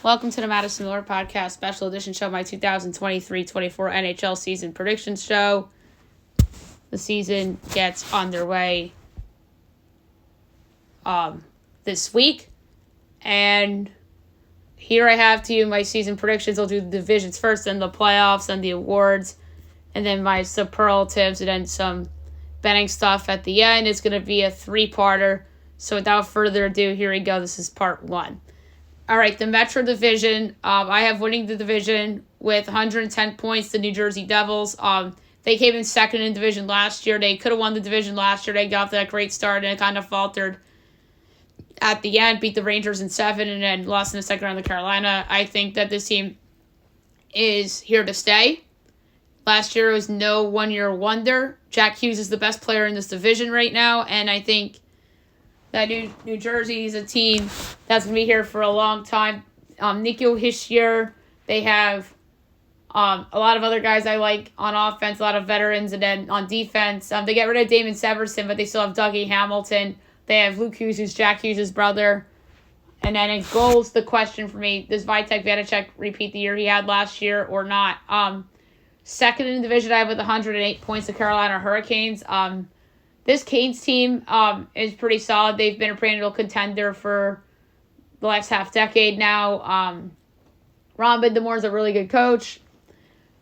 Welcome to the Madison Miller Podcast Special Edition Show, my 2023-24 NHL season predictions show. The season gets underway this week, and here I have to you my season predictions. I'll do the divisions first, then the playoffs, and the awards, and then my superlatives, and then some betting stuff at the end. It's going to be a three-parter, so without further ado, here we go. This is part one. All right, the Metro Division. I have winning the division with 110 points, the New Jersey Devils. They came in second in division last year. They could have won the division last year. They got that great start, and it kind of faltered at the end, beat the Rangers in 7, and then lost in the second round to Carolina. I think that this team is here to stay. Last year was no one-year wonder. Jack Hughes is the best player in this division right now, and I think that New Jersey is a team that's going to be here for a long time. Nico Hischier, they have a lot of other guys I like on offense, a lot of veterans, and then on defense, they get rid of Damon Severson, but they still have Dougie Hamilton. They have Luke Hughes, who's Jack Hughes' brother. And then in goals, the question for me, does Vitek Vanacek repeat the year he had last year or not? Second in the division, I have with 108 points, the Carolina Hurricanes. This Canes team is pretty solid. They've been a perennial contender for the last half decade now. Ron Bindamore is a really good coach.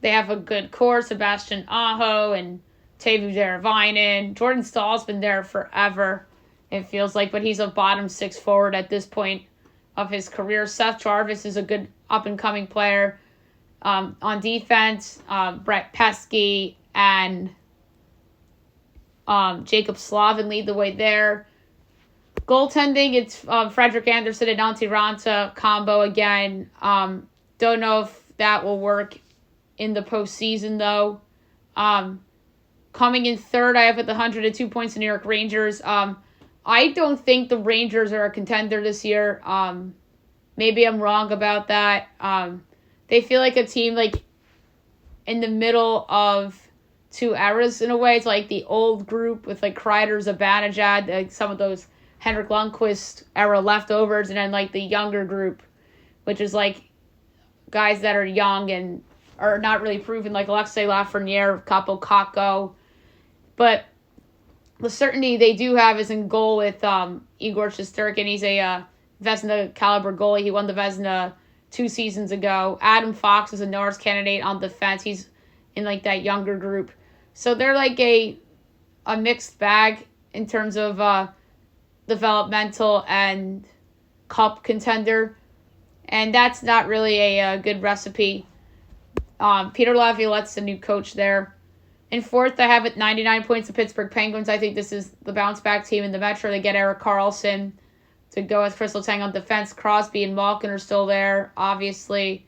They have a good core, Sebastian Aho and Teuvo Teravainen. Jordan Stahl's been there forever, it feels like, but he's a bottom six forward at this point of his career. Seth Jarvis is a good up-and-coming player. On defense, Brett Pesky and Jacob Slavin lead the way there. Goaltending, it's Frederik Andersen and Antti Ranta combo again. Don't know if that will work in the postseason, though. Coming in third, I have with 102 points the New York Rangers. I don't think the Rangers are a contender this year. Maybe I'm wrong about that. They feel like a team like in the middle of two eras in a way. It's like the old group with like Kreider, Zibanejad, like some of those Henrik Lundqvist era leftovers, and then like the younger group, which is like guys that are young and are not really proven, like Alexei Lafreniere, Capo Kakko. But the certainty they do have is in goal with Igor Shesterkin. He's a Vezina caliber goalie. He won the Vezina 2 seasons ago. Adam Fox is a Norris candidate on defense. He's in like that younger group. So they're like a mixed bag in terms of developmental and cup contender. And that's not really a good recipe. Peter Laviolette's the new coach there. In fourth, I have at 99 points the Pittsburgh Penguins. I think this is the bounce-back team in the Metro. They get Erik Karlsson to go with Chris Letang on defense. Crosby and Malkin are still there, obviously.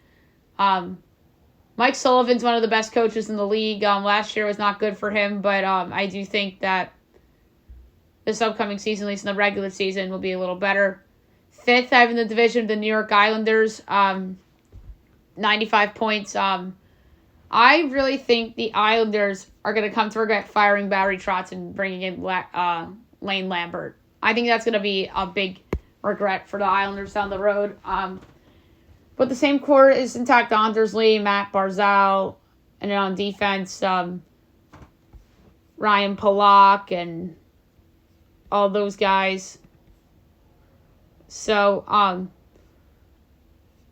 Mike Sullivan's one of the best coaches in the league. Last year was not good for him, but I do think that this upcoming season, at least in the regular season, will be a little better. Fifth, I have in the division the New York Islanders, 95 points. I really think the Islanders are going to come to regret firing Barry Trotz and bringing in Lane Lambert. I think that's going to be a big regret for the Islanders down the road. But the same core is intact. Anders Lee, Matt Barzal, and then on defense, Ryan Pollock and all those guys. So,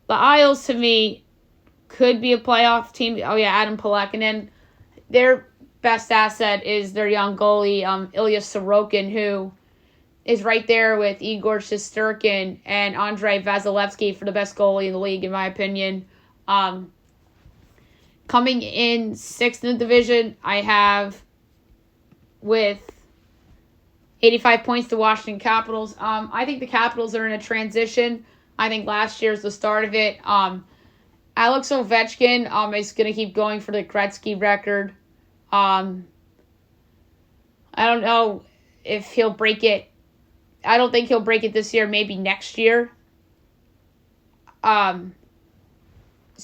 the Isles, to me, could be a playoff team. Oh, yeah, Adam Pollock. And then their best asset is their young goalie, Ilya Sorokin, who is right there with Igor Shesterkin and Andrei Vasilevsky for the best goalie in the league, in my opinion. Coming in sixth in the division, I have with 85 points the Washington Capitals. I think the Capitals are in a transition. I think last year's the start of it. Alex Ovechkin is going to keep going for the Gretzky record. I don't know if he'll break it. I don't think he'll break it this year, maybe next year. So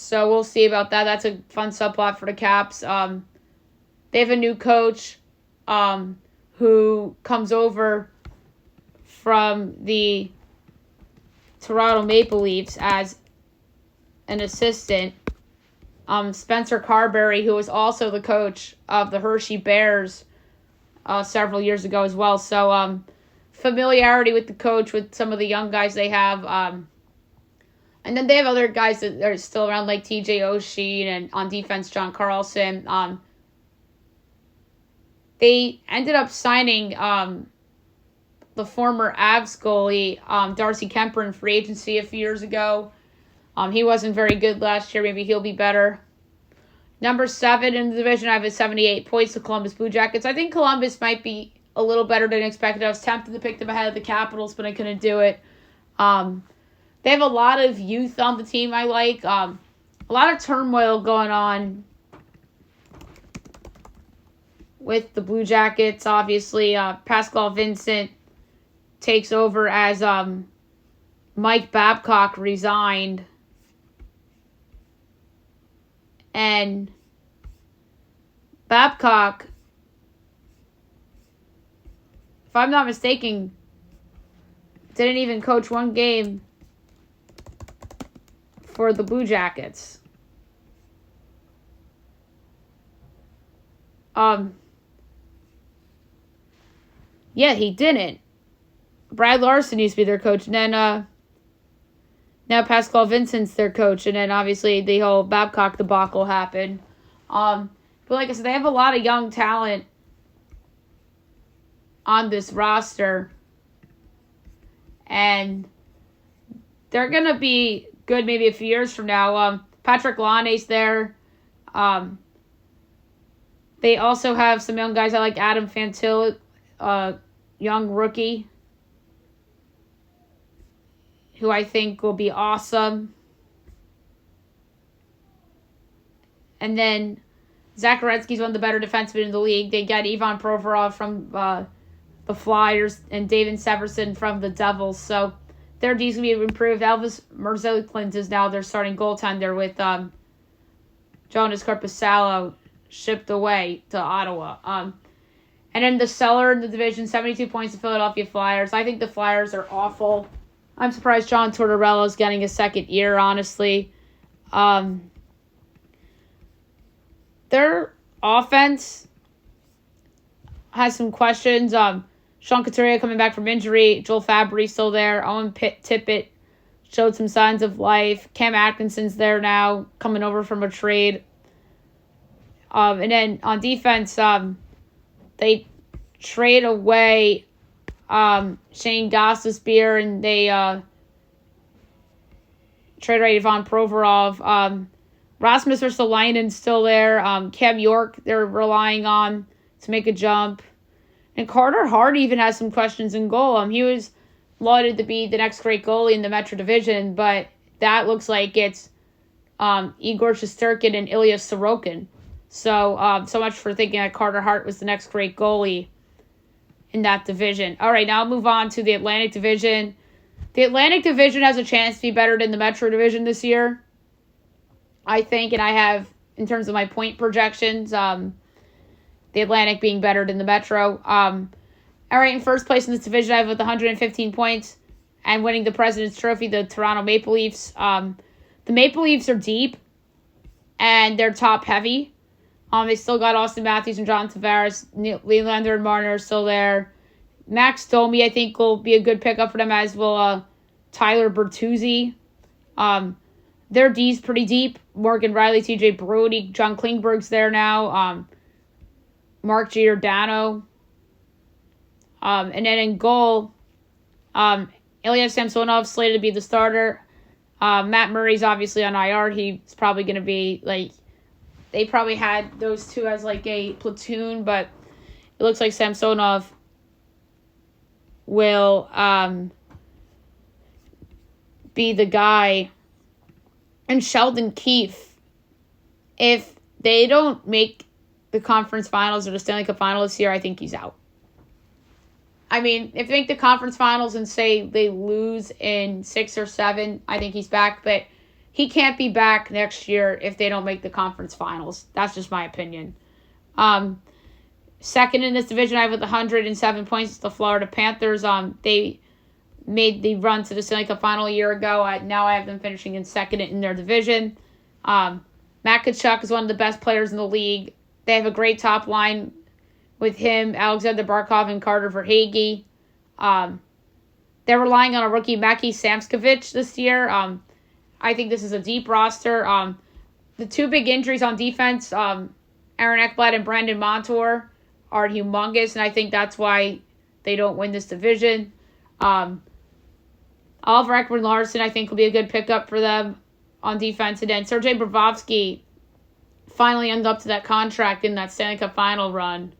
we'll see about that. That's a fun subplot for the Caps. They have a new coach who comes over from the Toronto Maple Leafs as an assistant, Spencer Carberry, who was also the coach of the Hershey Bears several years ago as well. So familiarity with the coach, with some of the young guys they have. And then they have other guys that are still around, like TJ Oshie, and on defense, John Carlson. They ended up signing the former Avs goalie, Darcy Kemper, in free agency a few years ago. He wasn't very good last year. Maybe he'll be better. Number 7 in the division, I have 78 points, the Columbus Blue Jackets. I think Columbus might be a little better than expected. I was tempted to pick them ahead of the Capitals, but I couldn't do it. They have a lot of youth on the team I like. A lot of turmoil going on with the Blue Jackets. Obviously, Pascal Vincent takes over as Mike Babcock resigned. And Babcock, if I'm not mistaken, didn't even coach one game for the Blue Jackets. Yeah, he didn't. Brad Larson used to be their coach, and then now Pascal Vincent's their coach, and then obviously the whole Babcock debacle happened. But like I said, they have a lot of young talent on this roster, and they're gonna be good maybe a few years from now. Patrick Laine's there. They also have some young guys. I like Adam Fantilli, young rookie, who I think will be awesome. And then Zach Werenski's one of the better defensemen in the league. They got Ivan Provorov from the Flyers and David Severson from the Devils. So their D's going to be improved. Elvis Merzlikins is now their starting goaltender, with Jonas Korpisalo shipped away to Ottawa. And then the cellar in the division, 72 points to Philadelphia Flyers. I think the Flyers are awful. I'm surprised John Tortorella is getting a second year, honestly. Their offense has some questions. Sean Couturier coming back from injury. Joel Fabry still there. Owen Tippett showed some signs of life. Cam Atkinson's there now, coming over from a trade. And then on defense, they trade away Shane Gostisbehere, and they trade away Ivan Provorov. Rasmus Ristolainen's still there. Cam York, they're relying on to make a jump. And Carter Hart even has some questions in goal. He was lauded to be the next great goalie in the Metro Division, but that looks like it's Igor Shesterkin and Ilya Sorokin. So much for thinking that Carter Hart was the next great goalie in that division. All right, now I'll move on to the Atlantic Division. The Atlantic Division has a chance to be better than the Metro Division this year, I think, and I have, in terms of my point projections, the Atlantic being better than the Metro. All right, in first place in this division, I have with 115 points and winning the President's Trophy, the Toronto Maple Leafs. The Maple Leafs are deep, and they're top-heavy. They still got Austin Matthews and John Tavares. Nylander and Marner are still there. Max Domi, I think, will be a good pickup for them, as will Tyler Bertuzzi. Their D's pretty deep. Morgan Riley, TJ Brody, John Klingberg's there now. Mark Giordano. And then in goal, Ilya Samsonov slated to be the starter. Matt Murray's obviously on IR. He's probably going to be, they probably had those two as a platoon, but it looks like Samsonov will be the guy. And Sheldon Keefe, if they don't make the conference finals or the Stanley Cup final this year, I think he's out. I mean, if they make the conference finals and say they lose in 6 or 7, I think he's back. But he can't be back next year if they don't make the conference finals. That's just my opinion. Second in this division, I have with 107 points, the Florida Panthers. They made the run to the Stanley Cup final a year ago. Now I have them finishing in second in their division. Matt Tkachuk is one of the best players in the league. They have a great top line with him, Alexander Barkov, and Carter Verhaeghe. They're relying on a rookie, Mackie Samskovich, this year. I think this is a deep roster. The two big injuries on defense, Aaron Ekblad and Brandon Montour, are humongous, and I think that's why they don't win this division. Oliver Ekman-Larsson, I think, will be a good pickup for them on defense. And then Sergei Bobrovsky finally ended up to that contract in that Stanley Cup final run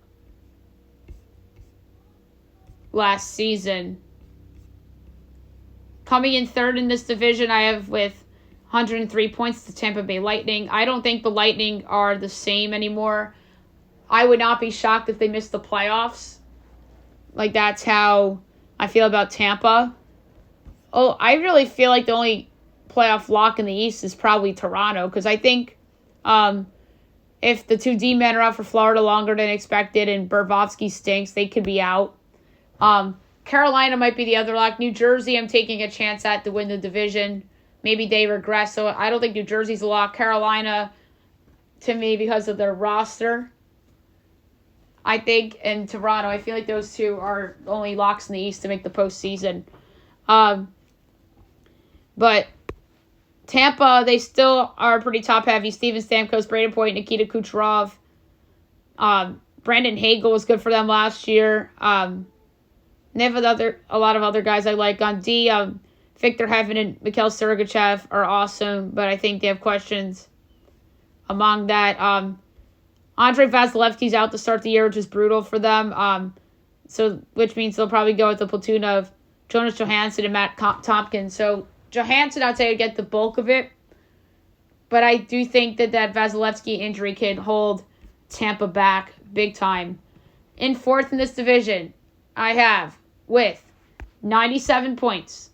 last season. Coming in third in this division, I have with 103 points the Tampa Bay Lightning. I don't think the Lightning are the same anymore. I would not be shocked if they missed the playoffs. Like, that's how I feel about Tampa. Oh, I really feel like the only playoff lock in the East is probably Toronto, because I think if the two D-men are out for Florida longer than expected and Bobrovsky stinks, they could be out. Carolina might be the other lock. New Jersey, I'm taking a chance at to win the division. Maybe they regress, so I don't think New Jersey's a lock. Carolina, to me, because of their roster, I think, and Toronto, I feel like those two are the only locks in the East to make the postseason. But Tampa, they still are pretty top-heavy. Steven Stamkos, Braden Point, Nikita Kucherov. Brandon Hagel was good for them last year. They have a lot of other guys I like on D. Victor Hedman and Mikhail Sergachev are awesome, but I think they have questions among that. Andrei Vasilevsky's out to start the year, which is brutal for them. Which means they'll probably go with the platoon of Jonas Johansson and Matt Tompkins. So Johansson, I'd say, would get the bulk of it. But I do think that Vasilevsky injury could hold Tampa back big time. In fourth in this division, I have, with 97 points,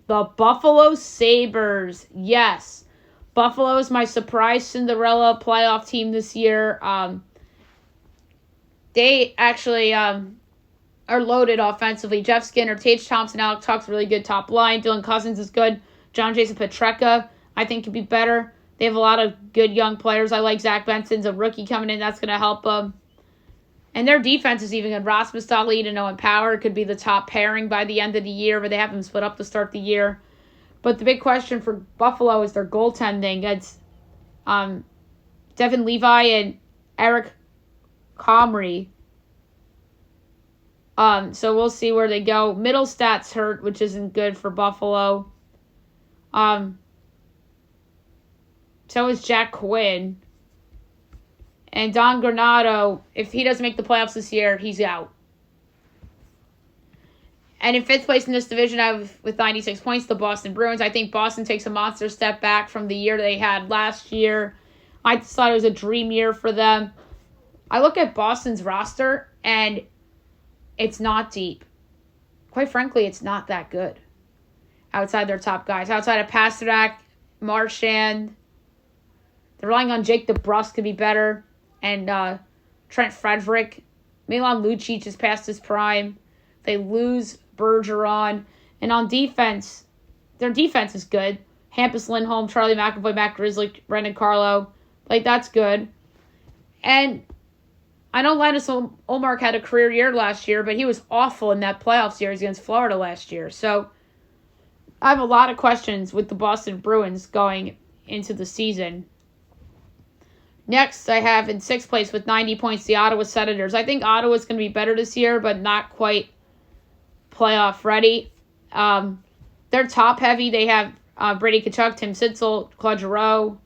the Buffalo Sabres. Yes, Buffalo is my surprise Cinderella playoff team this year. They actually are loaded offensively. Jeff Skinner, Tage Thompson, Alex Tuch's really good top line. Dylan Cousins is good. John Jason Petreka, I think, could be better. They have a lot of good young players. I like Zach Benson's a rookie coming in. That's going to help them. And their defense is even good. Rasmus Dahlin and Owen Power could be the top pairing by the end of the year, but they have them split up to start the year. But the big question for Buffalo is their goaltending. It's Devin Levi and Eric Comrie. So we'll see where they go. Middlestats hurt, which isn't good for Buffalo. So is Jack Quinn. And Don Granato, if he doesn't make the playoffs this year, he's out. And in fifth place in this division, I have, with 96 points, the Boston Bruins. I think Boston takes a monster step back from the year they had last year. I just thought it was a dream year for them. I look at Boston's roster, and it's not deep. Quite frankly, it's not that good outside their top guys. Outside of Pasternak, Marchand, they're relying on Jake DeBrusk to be better. And Trent Frederick. Milan Lucic is past his prime. They lose Bergeron. And on defense, their defense is good. Hampus Lindholm, Charlie McAvoy, Matt Grizzly, Brendan Carlo. Like, that's good. And I know Linus Ullmark had a career year last year, but he was awful in that playoff series against Florida last year. So I have a lot of questions with the Boston Bruins going into the season. Next, I have in sixth place with 90 points the Ottawa Senators. I think Ottawa's going to be better this year, but not quite playoff ready. They're top heavy. They have Brady Tkachuk, Tim Sitzel, Claude Giroux,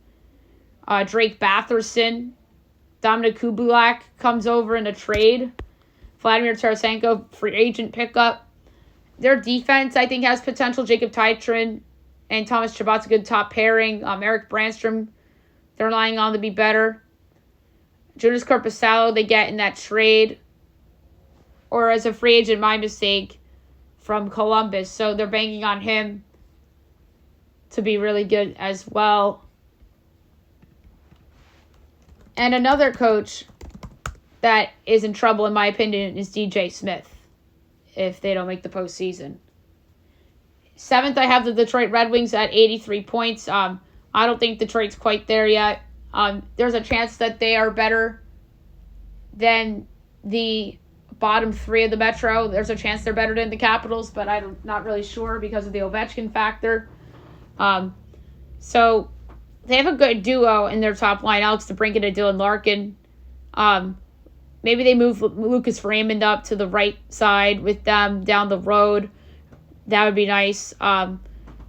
Drake Batherson. Dominic Kubulak comes over in a trade. Vladimir Tarasenko, free agent pickup. Their defense, I think, has potential. Jacob Tytrin and Thomas Chabot's a good top pairing. Eric Brandstrom, they're relying on to be better. Jonas Korpisalo, they get in that trade. Or as a free agent, my mistake, from Columbus. So they're banking on him to be really good as well. And another coach that is in trouble, in my opinion, is DJ Smith if they don't make the postseason. 7th, I have the Detroit Red Wings at 83 points. I don't think Detroit's quite there yet. There's a chance that they are better than the bottom 3 of the Metro. There's a chance they're better than the Capitals, but I'm not really sure because of the Ovechkin factor. So they have a good duo in their top line, Alex DeBrincat and Dylan Larkin. Maybe they move Lucas Raymond up to the right side with them down the road. That would be nice. And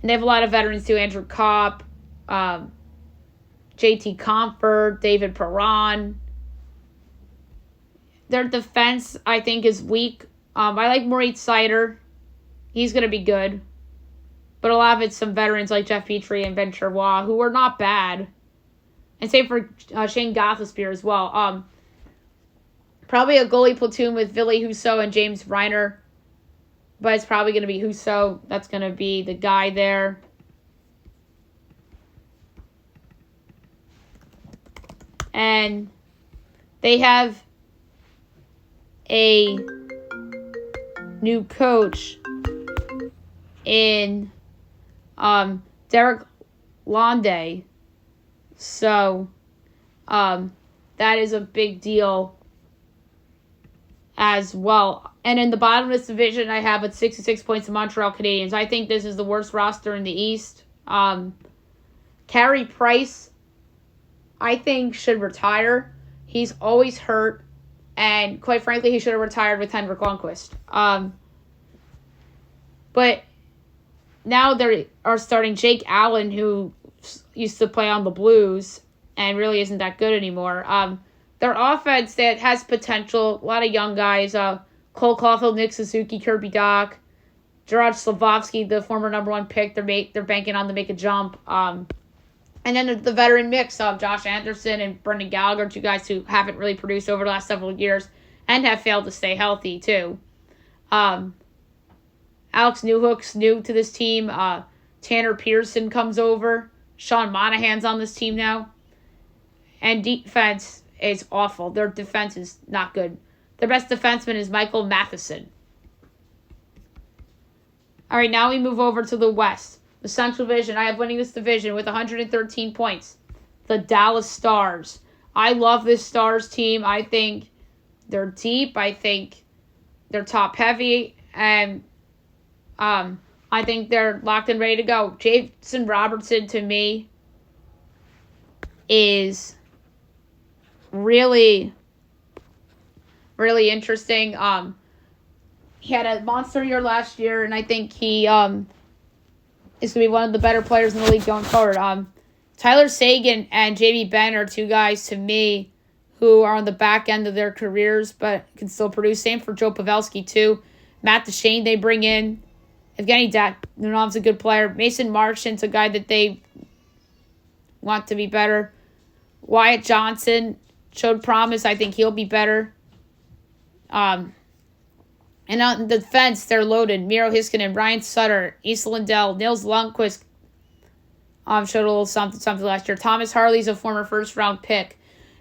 they have a lot of veterans too. Andrew Kopp, JT Comfort, David Perron. Their defense, I think, is weak. I like Moritz Seider. He's going to be good. But a lot of it's some veterans like Jeff Petrie and Ben Charrois, who are not bad. And same for Shane Gothisbeer as well. Probably a goalie platoon with Ville Husso and James Reiner. But it's probably going to be Husso. That's going to be the guy there. And they have a new coach in Derek Londe. So that is a big deal as well. And in the bottom of this division, I have at 66 points the Montreal Canadiens. I think this is the worst roster in the East. Carey Price, I think, should retire. He's always hurt. And quite frankly, he should have retired with Henrik Lundqvist. But now they are starting Jake Allen, who used to play on the Blues and really isn't that good anymore. Their offense that has potential, a lot of young guys. Cole Caulfield, Nick Suzuki, Kirby Doc, Gerard Slavovsky, the former number 1 pick. They're banking on to make a jump. And then the veteran mix of Josh Anderson and Brendan Gallagher, 2 guys who haven't really produced over the last several years and have failed to stay healthy too. Alex Newhook's new to this team. Tanner Pearson comes over. Sean Monahan's on this team now. And defense is awful. Their defense is not good. Their best defenseman is Michael Matheson. All right, now we move over to the West. The Central Division, I have winning this division with 113 points. The Dallas Stars. I love this Stars team. I think they're deep. I think they're top heavy. And I think they're locked and ready to go. Jason Robertson, to me, is really, really interesting. He had a monster year last year, and I think he is going to be one of the better players in the league going forward. Tyler Seguin and Jamie Benn are 2 guys, to me, who are on the back end of their careers, but can still produce. Same for Joe Pavelski, too. Matt Duchene they bring in. Evgeny Danov's a good player. Mason Marchand's a guy that they want to be better. Wyatt Johnson showed promise. I think he'll be better. And on the defense, they're loaded. Miro Heiskanen, Ryan Sutter, Asa Lindell, Nils Lundqvist showed a little something last year. Thomas Harley's a former first-round pick.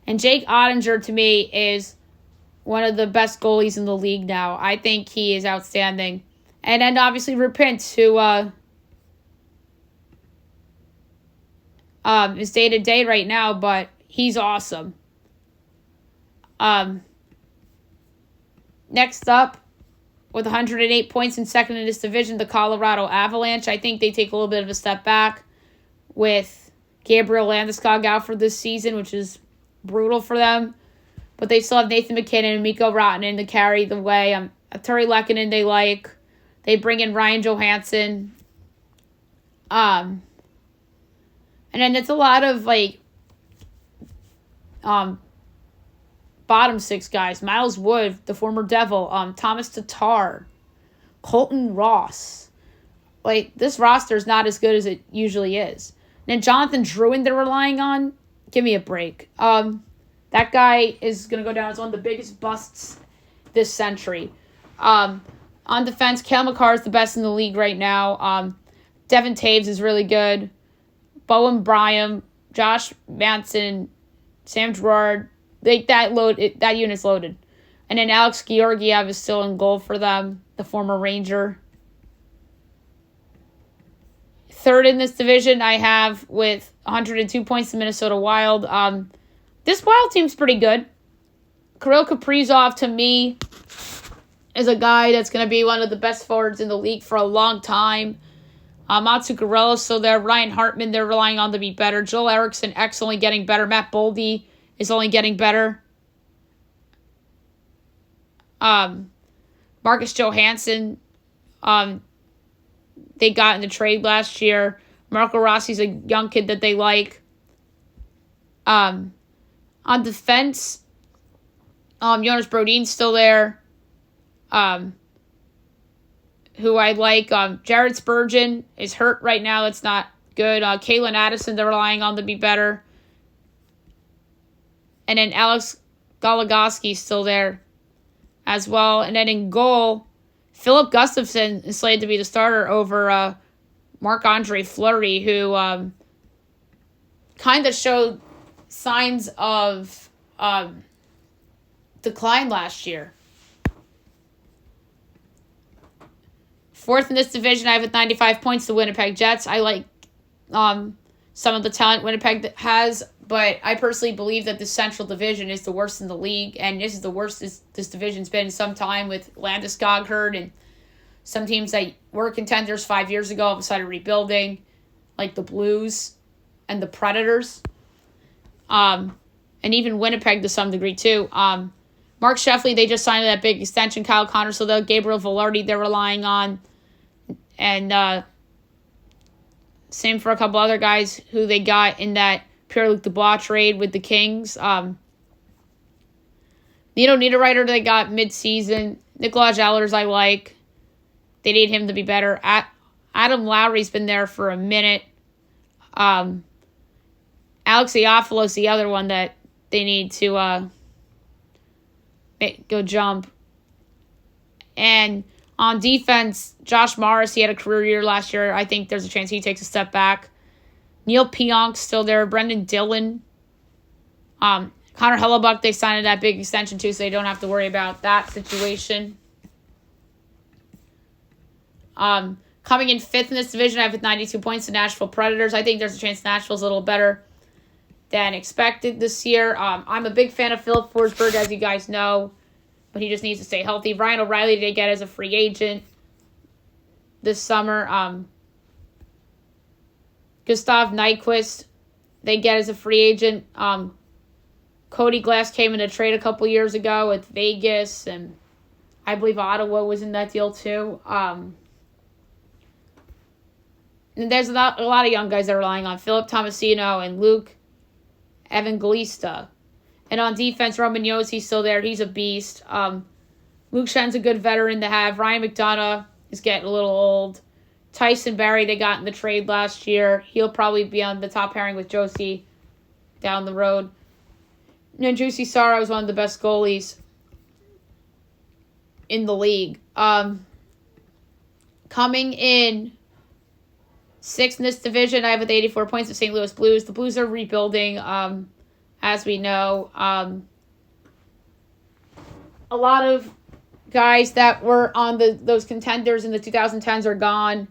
And Jake Ottinger, to me, is one of the best goalies in the league now. I think he is outstanding. And then, obviously, Rupint, who is day-to-day right now, but he's awesome. Next up, with 108 points in second in this division, the Colorado Avalanche. I think they take a little bit of a step back with Gabriel Landeskog out for this season, which is brutal for them. But they still have Nathan McKinnon and Mikko Rantanen to carry the way. Terry Lehkonen they like. They bring in Ryan Johansson. And then it's a lot of, bottom 6 guys. Miles Wood, the former Devil. Thomas Tatar. Colton Ross. This roster is not as good as it usually is. And then Jonathan Drouin they're relying on. Give me a break. That guy is going to go down as one of the biggest busts this century. On defense, Cale Makar is the best in the league right now. Devin Taves is really good. Bowen Bryant, Josh Manson, Sam Gerard. That unit's loaded. And then Alex Georgiev is still in goal for them, the former Ranger. Third in this division, I have with 102 points the Minnesota Wild. This Wild team's pretty good. Kirill Kaprizov, to me, is a guy that's going to be one of the best forwards in the league for a long time. Matsu Guerrero's still there. Ryan Hartman, they're relying on to be better. Joel Eriksson, only getting better. Matt Boldy is only getting better. Marcus Johansson, they got in the trade last year. Marco Rossi's a young kid that they like. On defense, Jonas Brodin's still there. Who I like. Jared Spurgeon is hurt right now. That's not good. Kalen Addison, they're relying on to be better. And then Alex Goligoski's still there as well. And then in goal, Philip Gustafson is slated to be the starter over Marc-Andre Fleury, who kind of showed signs of decline last year. Fourth in this division, I have with 95 points the Winnipeg Jets. I like some of the talent Winnipeg has, but I personally believe that the Central Division is the worst in the league, and this is the worst this division's been in some time with Landeskog hurt and some teams that were contenders 5 years ago all of a sudden rebuilding, like the Blues and the Predators, and even Winnipeg to some degree too. Mark Sheffley, they just signed that big extension. Kyle Connor, so they'll Gabriel Velarde they're relying on. And same for a couple other guys who they got in that Pierre-Luc Dubois trade with the Kings. Nino Niederreiter they got mid-season. Nikolaj Ehlers I like. They need him to be better. Adam Lowry's been there for a minute. Alex Iafalo's the other one that they need to go jump. And on defense, Josh Morris, he had a career year last year. I think there's a chance he takes a step back. Neil Pionk's still there. Brendan Dillon. Connor Hellebuck, they signed that big extension too, so they don't have to worry about that situation. Coming in fifth in this division, I have with 92 points the Nashville Predators. I think there's a chance Nashville's a little better than expected this year. I'm a big fan of Philip Forsberg, as you guys know, but he just needs to stay healthy. Ryan O'Reilly they get as a free agent this summer. Gustav Nyquist they get as a free agent. Cody Glass came in a trade a couple years ago with Vegas, and I believe Ottawa was in that deal too. And there's a lot of young guys that are relying on Philip Tomasino and Luke Evangelista. And on defense, Roman Yoshi's still there. He's a beast. Luke Schen's a good veteran to have. Ryan McDonough is getting a little old. Tyson Barrie, they got in the trade last year. He'll probably be on the top pairing with Josie down the road. And then Juicy Sara is one of the best goalies in the league. Coming in sixth in this division, I have with 84 points the St. Louis Blues. The Blues are rebuilding, as we know. A lot of guys that were on those contenders in the 2010s are gone.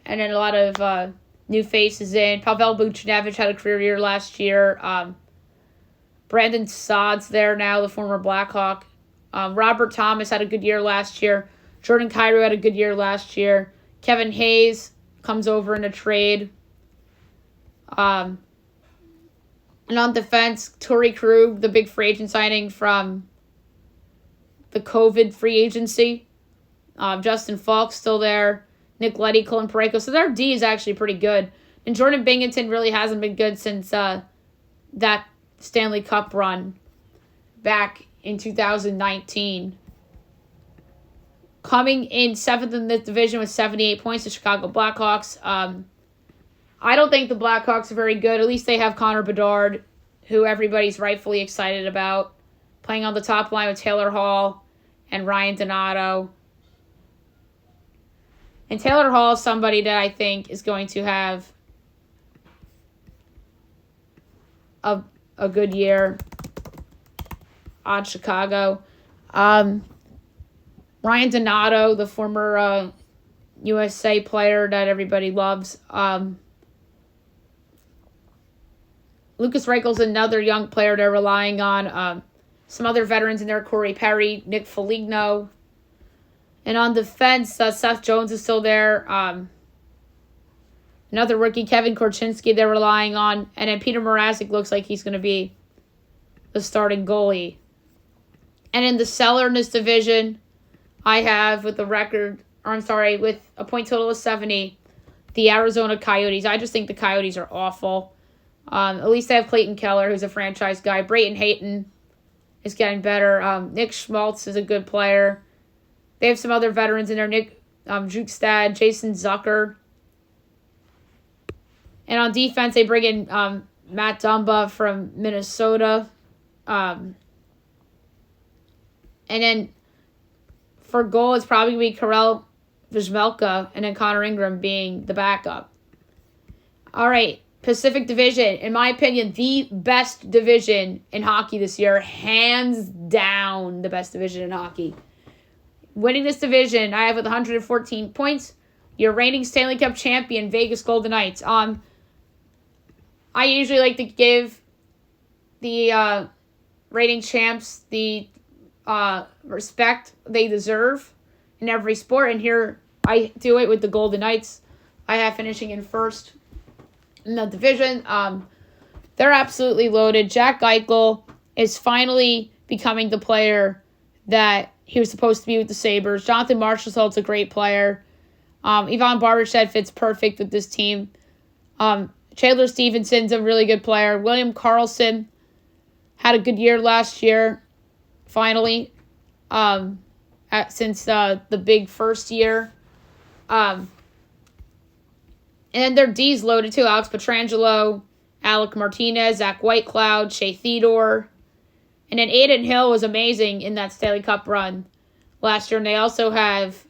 And then a lot of new faces in. Pavel Buchnevich had a career year last year. Brandon Saad's there now, the former Blackhawk. Robert Thomas had a good year last year. Jordan Kyrou had a good year last year. Kevin Hayes comes over in a trade. And on defense, Torrey Krug, the big free agent signing from the COVID free agency. Justin Falk's still there. Nick Leddy, Colin Parayko. So their D is actually pretty good. And Jordan Binghamton really hasn't been good since that Stanley Cup run back in 2019. Coming in seventh in the division with 78 points, the Chicago Blackhawks. I don't think the Blackhawks are very good. At least they have Connor Bedard, who everybody's rightfully excited about, playing on the top line with Taylor Hall and Ryan Donato. And Taylor Hall is somebody that I think is going to have a good year on Chicago. Ryan Donato, the former USA player that everybody loves. Lucas Reichel's another young player they're relying on. Some other veterans in there, Corey Perry, Nick Foligno. And on defense, Seth Jones is still there. Another rookie, Kevin Korchinski, they're relying on. And then Peter Mrazek looks like he's going to be the starting goalie. And in the cellar in this division, I have with a point total of 70, the Arizona Coyotes. I just think the Coyotes are awful. At least they have Clayton Keller, who's a franchise guy. Brayton Hayton is getting better. Nick Schmaltz is a good player. They have some other veterans in there. Nick Jukestad, Jason Zucker. And on defense, they bring in Matt Dumba from Minnesota. And then for goal, it's probably going to be Karel Vizmelka and then Connor Ingram being the backup. All right, Pacific Division. In my opinion, the best division in hockey this year. Hands down, the best division in hockey. Winning this division, I have with 114 points. Your reigning Stanley Cup champion, Vegas Golden Knights. I usually like to give the reigning champs the respect they deserve in every sport, and here I do it with the Golden Knights. I have finishing in first in the division. They're absolutely loaded. Jack Eichel is finally becoming the player that he was supposed to be with the Sabres. Jonathan Marchessault's a great player. Ivan Barbashev fits perfect with this team. Chandler Stevenson's a really good player. William Karlsson had a good year last year, finally, since the big first year. And their D's loaded too. Alex Pietrangelo, Alec Martinez, Zach Whitecloud, Shea Theodore. And then Aiden Hill was amazing in that Stanley Cup run last year. And they also have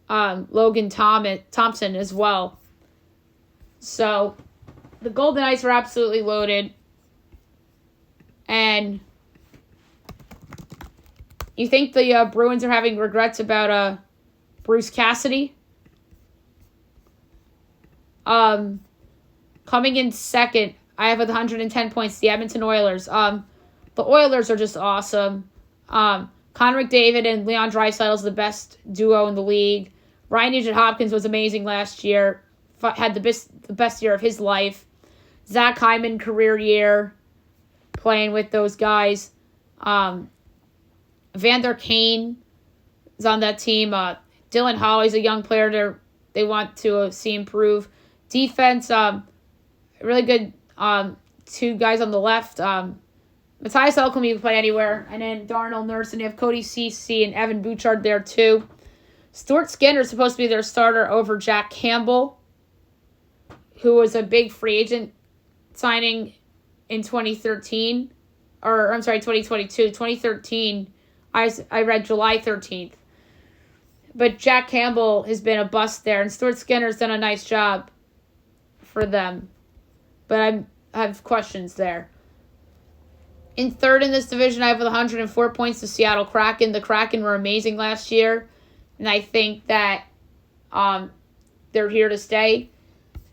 Logan Thompson as well. So the Golden Knights are absolutely loaded. And you think the Bruins are having regrets about Bruce Cassidy? Coming in second, I have with 110 points, the Edmonton Oilers. The Oilers are just awesome. Connor McDavid and Leon Draisaitl is the best duo in the league. Ryan Nugent-Hopkins was amazing last year. Had the best year of his life. Zach Hyman, career year, playing with those guys. Vander Kane is on that team. Dylan Holly's a young player they want to see improve. Defense, really good two guys on the left. Matthias Alcombe can play anywhere. And then Darnell Nurse, and they have Cody Ceci and Evan Bouchard there too. Stuart Skinner is supposed to be their starter over Jack Campbell, who was a big free agent signing in 2013. Or, I'm sorry, 2022. 2013, I read July 13th. But Jack Campbell has been a bust there, and Stuart Skinner's done a nice job for them. But I have questions there. In third in this division, I have with 104 points the Seattle Kraken. The Kraken were amazing last year, and I think that they're here to stay.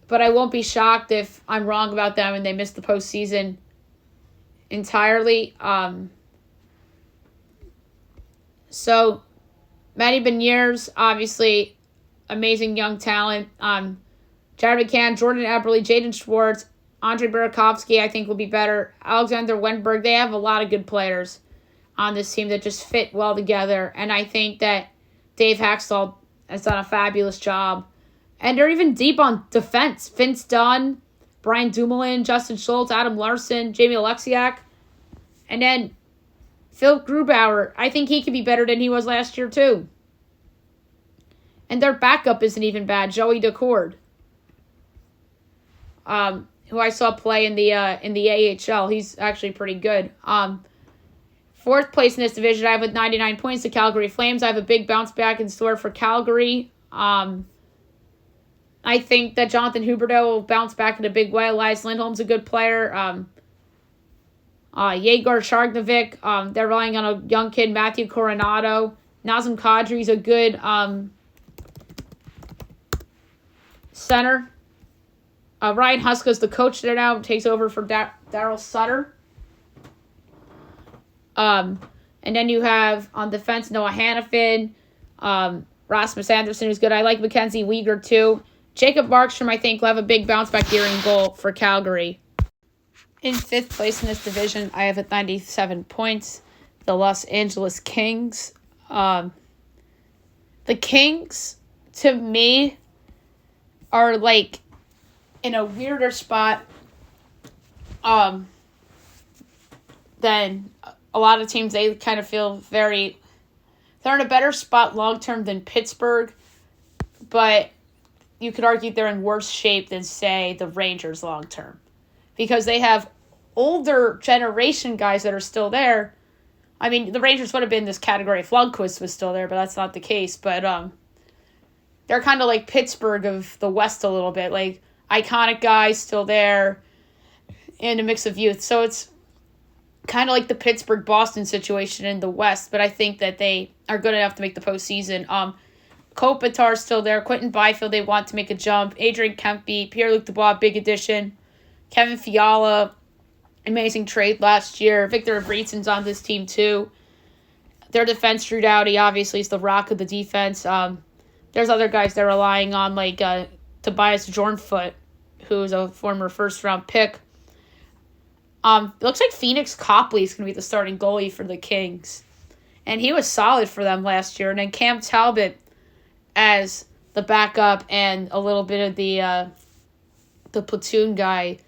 But I won't be shocked if I'm wrong about them and they miss the postseason entirely. So, Matty Beniers, obviously, amazing young talent. Jared McCann, Jordan Eberle, Jaden Schwartz, Andre Burakovsky, I think will be better. Alexander Wenberg, they have a lot of good players on this team that just fit well together. And I think that Dave Haxtell has done a fabulous job. And they're even deep on defense. Vince Dunn, Brian Dumoulin, Justin Schultz, Adam Larson, Jamie Alexiak. And then Phil Grubauer, I think he could be better than he was last year too. And their backup isn't even bad, Joey Decord, who I saw play in the AHL. He's actually pretty good. Fourth place in this division, I have with 99 points, the Calgary Flames. I have a big bounce back in store for Calgary. I think that Jonathan Huberdeau will bounce back in a big way. Elias Lindholm's a good player. Yegor Shargnovic, they're relying on a young kid, Matthew Coronado. Nazem Kadri's a good Center, Ryan Huska's the coach there now, takes over for Daryl Sutter. And then you have on defense Noah Hannafin, Rasmus Anderson, who's good. I like Mackenzie Weegar, too. Jacob Markstrom, I think, will have a big bounce-back year in goal for Calgary. In 5th place in this division, I have at 97 points, the Los Angeles Kings. The Kings, to me, are, like, in a weirder spot than a lot of teams. They kind of feel they're in a better spot long-term than Pittsburgh, but you could argue they're in worse shape than, say, the Rangers long-term, because they have older generation guys that are still there. I mean, the Rangers would have been in this category if Lundqvist was still there, but that's not the case. But they're kind of like Pittsburgh of the West a little bit, like iconic guys still there and a mix of youth. So it's kind of like the Pittsburgh-Boston situation in the West, but I think that they are good enough to make the postseason. Kopitar's still there. Quentin Byfield, they want to make a jump. Adrian Kempe, Pierre-Luc Dubois, big addition. Kevin Fiala, amazing trade last year. Victor Abreetson's on this team, too. Their defense, Drew Doughty, obviously, is the rock of the defense. There's other guys they're relying on, like Tobias Bjornfoot, who's a former first-round pick. It looks like Phoenix Copley is going to be the starting goalie for the Kings. And he was solid for them last year. And then Cam Talbot as the backup and a little bit of the platoon guy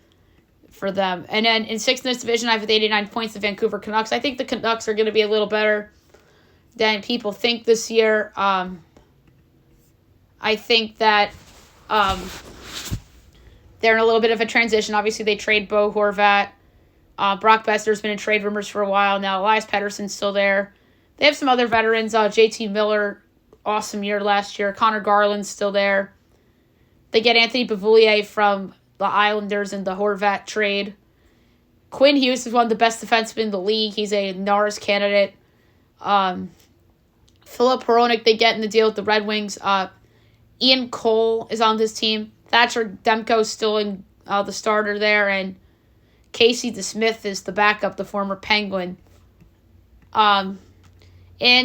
for them. And then in 6th in this division, I have with 89 points the Vancouver Canucks. I think the Canucks are going to be a little better than people think this year. I think that they're in a little bit of a transition. Obviously, they trade Bo Horvat. Brock Besser's been in trade rumors for a while now. Elias Pettersson's still there. They have some other veterans. JT Miller, awesome year last year. Connor Garland's still there. They get Anthony Beauvillier from the Islanders in the Horvat trade. Quinn Hughes is one of the best defensemen in the league. He's a Norris candidate. Philip Hronik, they get in the deal with the Red Wings. Ian Cole is on this team. Thatcher Demko's still in the starter there. And Casey DeSmith is the backup, the former Penguin. In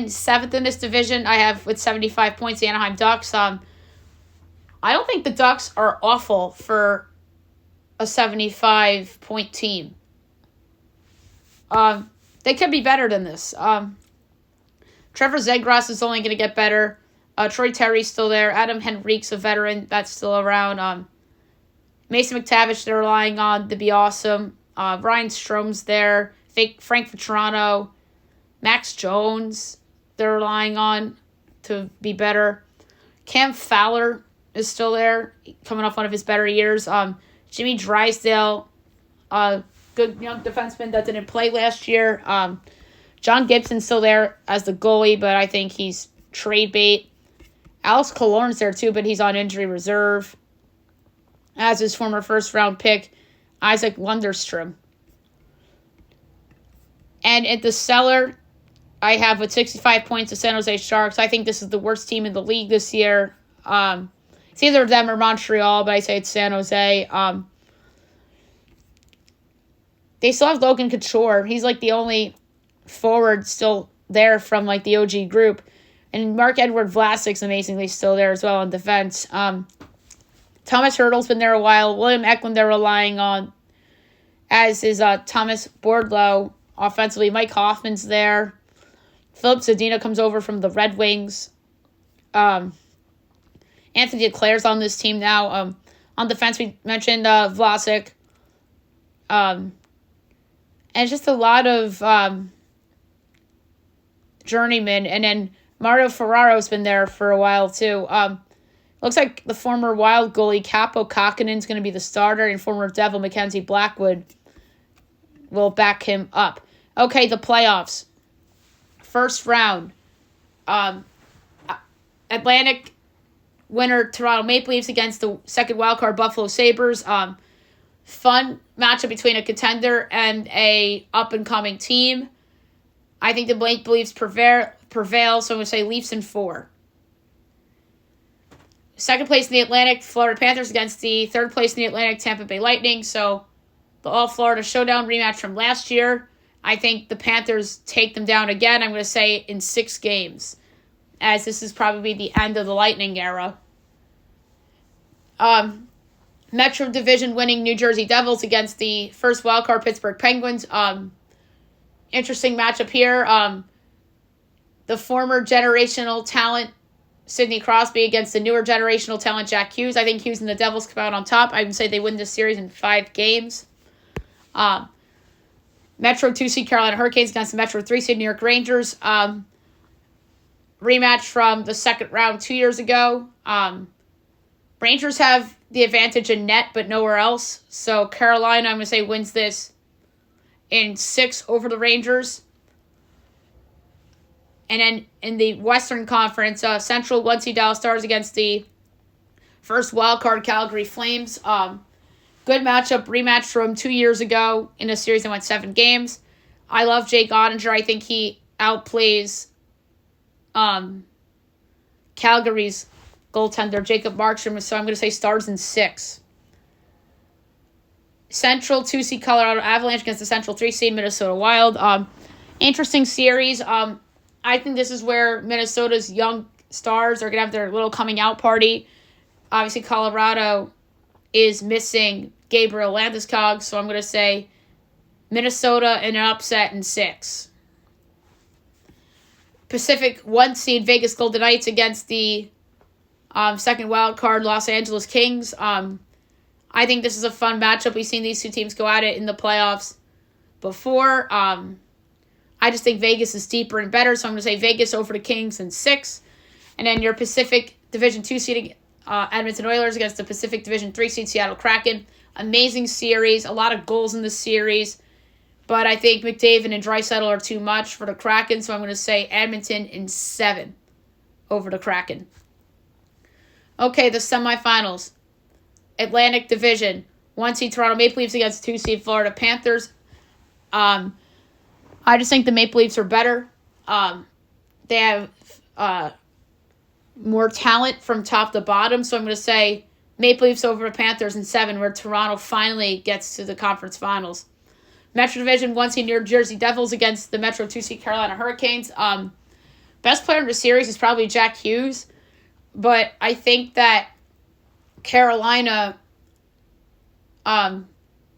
7th in this division, I have with 75 points the Anaheim Ducks. I don't think the Ducks are awful for a 75-point team. They could be better than this. Trevor Zegras is only going to get better. Troy Terry's still there. Adam Henrique's a veteran that's still around. Mason McTavish they're relying on to be awesome. Ryan Strom's there. Frank Vetrano. Max Jones they're relying on to be better. Cam Fowler is still there, coming off one of his better years. Jimmy Drysdale, good young defenseman that didn't play last year. John Gibson's still there as the goalie, but I think he's trade bait. Alex Killorn's there too, but he's on injury reserve. As his former first-round pick, Isaac Lunderstrom. And at the cellar, I have with 65 points the San Jose Sharks. I think this is the worst team in the league this year. It's either them or Montreal, but I say it's San Jose. They still have Logan Couture. He's like the only forward still there from like the OG group. And Mark-Edward Vlasic's amazingly still there as well on defense. Thomas Hurdle's been there a while. William Eklund they're relying on, as is Thomas Bordlow offensively. Mike Hoffman's there. Philip Zadina comes over from the Red Wings. Anthony DeClaire's on this team now. On defense, we mentioned Vlasic. And just a lot of journeymen. And then Mario Ferraro's been there for a while, too. Looks like the former Wild goalie Capo Kakkonen's going to be the starter, and former Devil Mackenzie Blackwood will back him up. Okay, the playoffs. First round. Atlantic winner Toronto Maple Leafs against the second wildcard Buffalo Sabres. Fun matchup between a contender and a up-and-coming team. I think the Maple Leafs prevail, so I'm going to say Leafs in 4. Second place in the Atlantic, Florida Panthers against the third place in the Atlantic, Tampa Bay Lightning. So the All-Florida Showdown rematch from last year. I think the Panthers take them down again, I'm going to say in 6 games, as this is probably the end of the Lightning era. Metro Division winning New Jersey Devils against the first wildcard Pittsburgh Penguins. Interesting matchup here. The former generational talent Sidney Crosby against the newer generational talent Jack Hughes. I think Hughes and the Devils come out on top. I would say they win this series in 5 games. Metro 2 seed Carolina Hurricanes against the Metro 3 seed New York Rangers. Rematch from the second round 2 years ago. Rangers have the advantage in net, but nowhere else. So Carolina, I'm going to say, wins this in 6 over the Rangers. And then in the Western Conference, Central 1 seed Dallas Stars against the first wildcard Calgary Flames. Good matchup, rematch from 2 years ago in a series that went 7 games. I love Jake Ottinger. I think he outplays Calgary's goaltender, Jacob Markstrom, so I'm going to say Stars in 6. Central 2 seed Colorado Avalanche against the Central 3 seed Minnesota Wild. Interesting series. I think this is where Minnesota's young stars are going to have their little coming out party. Obviously, Colorado is missing Gabriel Landeskog, so I'm going to say Minnesota in an upset in 6. Pacific 1 seed Vegas Golden Knights against the second wild card Los Angeles Kings. I think this is a fun matchup. We've seen these two teams go at it in the playoffs before. I just think Vegas is deeper and better, so I'm going to say Vegas over the Kings in 6. And then your Pacific Division 2 seed Edmonton Oilers against the Pacific Division 3 seed Seattle Kraken. Amazing series, a lot of goals in the series. But I think McDavid and Draisaitl are too much for the Kraken, so I'm going to say Edmonton in 7 over the Kraken. Okay, the semifinals. Atlantic Division. 1 seed Toronto Maple Leafs against 2 seed Florida Panthers. I just think the Maple Leafs are better. They have more talent from top to bottom, so I'm going to say Maple Leafs over the Panthers in 7, where Toronto finally gets to the conference finals. Metro Division 1 seed New Jersey Devils against the Metro 2 seed Carolina Hurricanes. Best player in the series is probably Jack Hughes, but I think that Carolina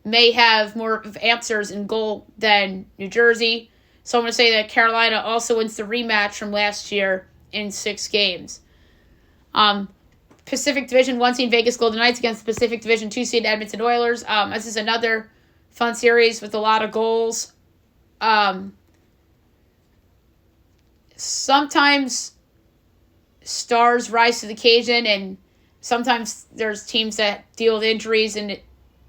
may have more answers in goal than New Jersey. So I'm going to say that Carolina also wins the rematch from last year in 6 games. Pacific Division 1 seed Vegas Golden Knights against the Pacific Division 2 seed Edmonton Oilers. This is another fun series with a lot of goals. Sometimes stars rise to the occasion, and sometimes there's teams that deal with injuries and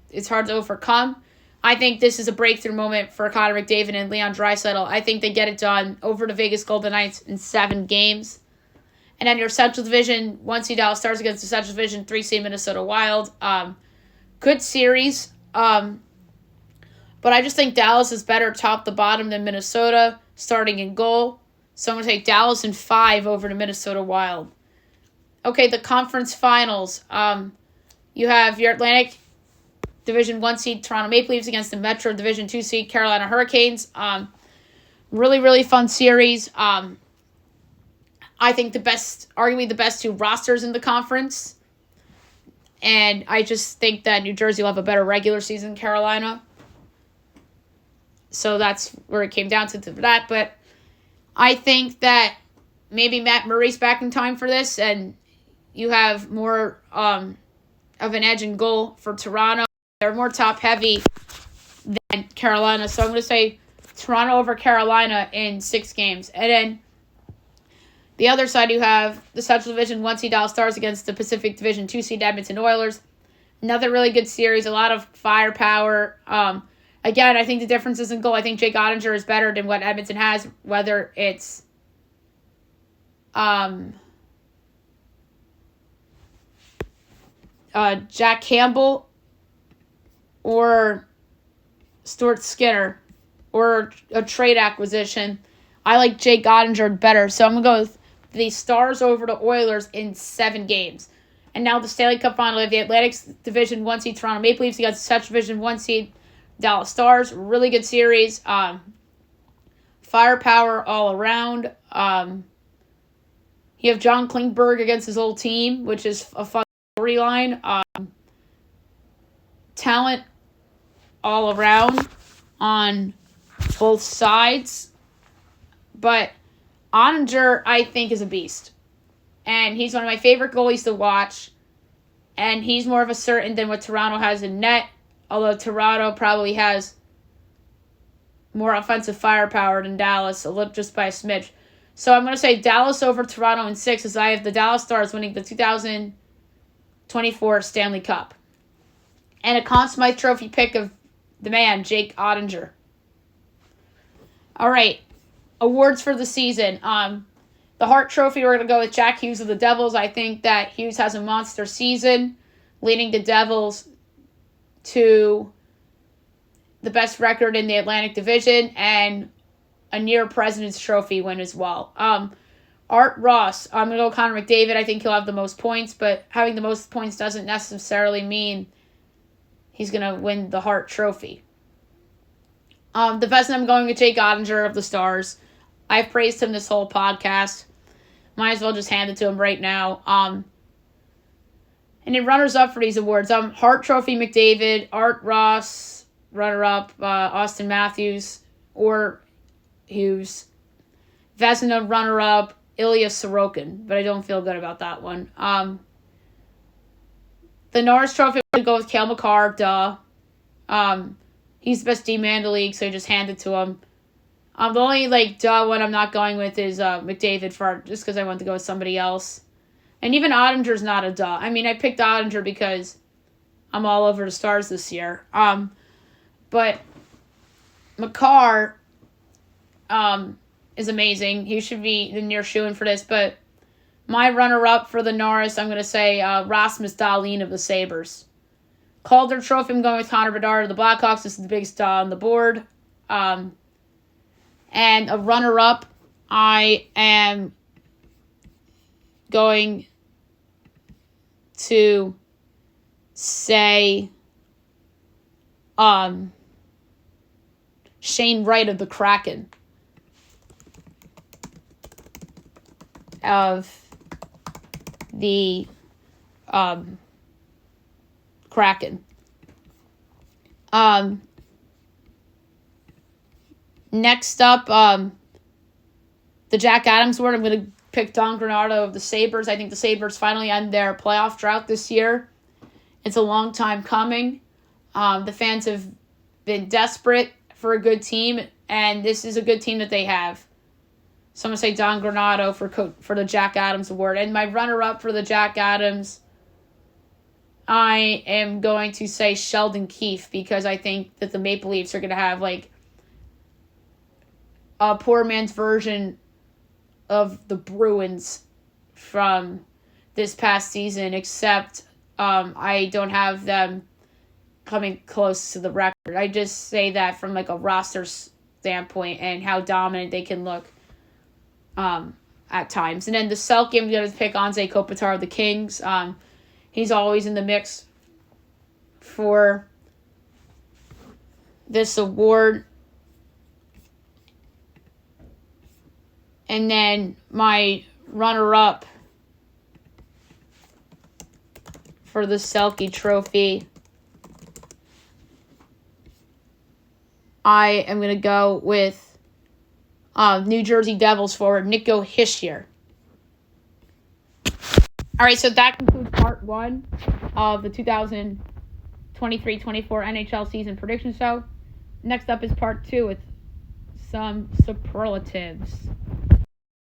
it's hard to overcome. I think this is a breakthrough moment for Connor McDavid and Leon Draisaitl. I think they get it done over the Vegas Golden Knights in 7 games. And then your Central Division 1 seed Dallas Stars against the Central Division 3 seed Minnesota Wild. Good series. But I just think Dallas is better top to bottom than Minnesota, starting in goal. So I'm going to take Dallas in 5 over the Minnesota Wild. Okay, the conference finals. You have your Atlantic Division 1 seed Toronto Maple Leafs against the Metro Division 2 seed Carolina Hurricanes. Really, really fun series. I think arguably the best 2 rosters in the conference. And I just think that New Jersey will have a better regular season than Carolina. So that's where it came down to that. But I think that maybe Matt Murray's back in time for this, and you have more of an edge in goal for Toronto. They're more top-heavy than Carolina, so I'm going to say Toronto over Carolina in 6 games. And then the other side, you have the Central Division 1 seed Dallas Stars against the Pacific Division 2 seed Edmonton Oilers. Another really good series, a lot of firepower. Again, I think the difference is in goal. I think Jake Ottinger is better than what Edmonton has, whether it's Jack Campbell or Stuart Skinner or a trade acquisition. I like Jake Ottinger better, so I'm going to go with the Stars over the Oilers in 7 games. And now the Stanley Cup Final. We have the Atlantic's Division 1 seed Toronto Maple Leafs against the Central Division 1 seed Dallas Stars. Really good series. Firepower all around. You have John Klingberg against his old team, which is a fun storyline. Talent all around on both sides. But Ottinger, I think, is a beast. And he's one of my favorite goalies to watch. And he's more of a certain than what Toronto has in net. Although Toronto probably has more offensive firepower than Dallas, just by a smidge. So I'm going to say Dallas over Toronto in 6, as I have the Dallas Stars winning the 2024 Stanley Cup. And a Conn Smythe Trophy pick of the man, Jake Ottinger. All right, awards for the season. The Hart Trophy, we're going to go with Jack Hughes of the Devils. I think that Hughes has a monster season, leading the Devils to the best record in the Atlantic Division and a near President's Trophy win as well. Art Ross, I'm going to go Connor McDavid. I think he'll have the most points, but having the most points doesn't necessarily mean he's going to win the Hart Trophy. The Vezina, I'm going with Jake Ottinger of the Stars. I've praised him this whole podcast. Might as well just hand it to him right now. And then runners-up for these awards. Hart Trophy, McDavid. Art Ross, runner-up, Austin Matthews or Hughes. Vezina, runner-up, Ilya Sorokin. But I don't feel good about that one. The Norris Trophy, I'm going to go with Cale Makar. Duh. He's the best D-man in the league, so I just hand it to him. The only, one I'm not going with is McDavid just because I want to go with somebody else. And even Ottinger's not a duh. I mean, I picked Ottinger because I'm all over the Stars this year. But Makar is amazing. He should be the near shoo-in for this. But my runner-up for the Norris, I'm going to say Rasmus Dahlin of the Sabres. Calder Trophy, I'm going with Connor Bedard of the Blackhawks. This is the biggest on the board. And a runner-up, I am going to say Shane Wright of the Kraken. Of the Kraken. Next up, the Jack Adams Award. I'm going to pick Don Granato of the Sabres. I think the Sabres finally end their playoff drought this year. It's a long time coming. The fans have been desperate for a good team, and this is a good team that they have. So I'm going to say Don Granato for the Jack Adams Award. And my runner-up for the Jack Adams, I am going to say Sheldon Keefe, because I think that the Maple Leafs are going to have, a poor man's version of the Bruins from this past season, except I don't have them coming close to the record. I just say that from, a roster standpoint and how dominant they can look at times. And then the Selke, I'm going to pick Anze Kopitar of the Kings. He's always in the mix for this award. And then my runner-up for the Selke Trophy, I am going to go with New Jersey Devils forward Nico Hischier. All right, so that concludes part 1 of the 2023-24 NHL season prediction show. Next up is part 2 with some superlatives.